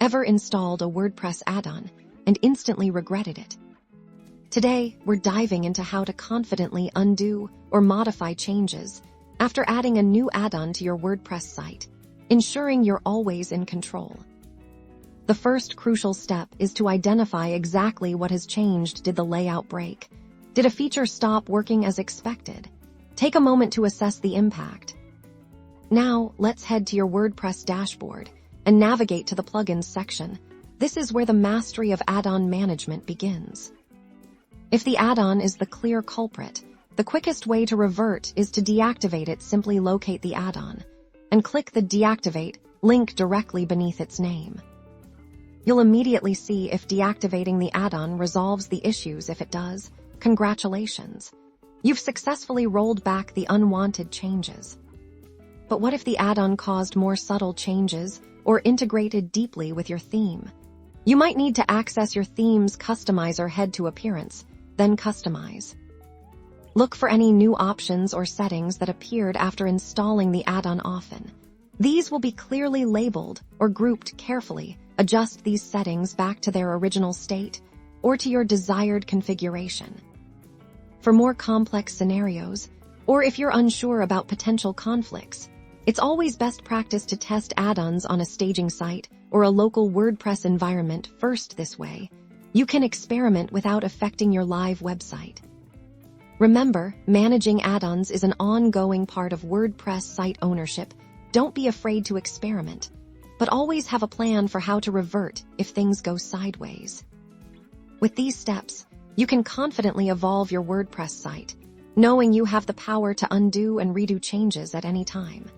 Ever installed a WordPress add-on and instantly regretted it? Today, we're diving into how to confidently undo or modify changes after adding a new add-on to your WordPress site, ensuring you're always in control. The first crucial step is to identify exactly what has changed. Did the layout break? Did a feature stop working as expected? Take a moment to assess the impact. Now, let's head to your WordPress dashboard and navigate to the Plugins section. This is where the mastery of add-on management begins. If the add-on is the clear culprit, the quickest way to revert is to deactivate it. Simply locate the add-on and click the Deactivate link directly beneath its name. You'll immediately see if deactivating the add-on resolves the issues. If it does, congratulations. You've successfully rolled back the unwanted changes. But what if the add-on caused more subtle changes or integrated deeply with your theme? You might need to access your theme's customizer. Head to Appearance, then Customize. Look for any new options or settings that appeared after installing the add-on often. These will be clearly labeled or grouped carefully. Adjust these settings back to their original state or to your desired configuration. For more complex scenarios, or if you're unsure about potential conflicts, it's always best practice to test add-ons on a staging site or a local WordPress environment first. This way, you can experiment without affecting your live website. Remember, managing add-ons is an ongoing part of WordPress site ownership. Don't be afraid to experiment, but always have a plan for how to revert if things go sideways. With these steps, you can confidently evolve your WordPress site, knowing you have the power to undo and redo changes at any time.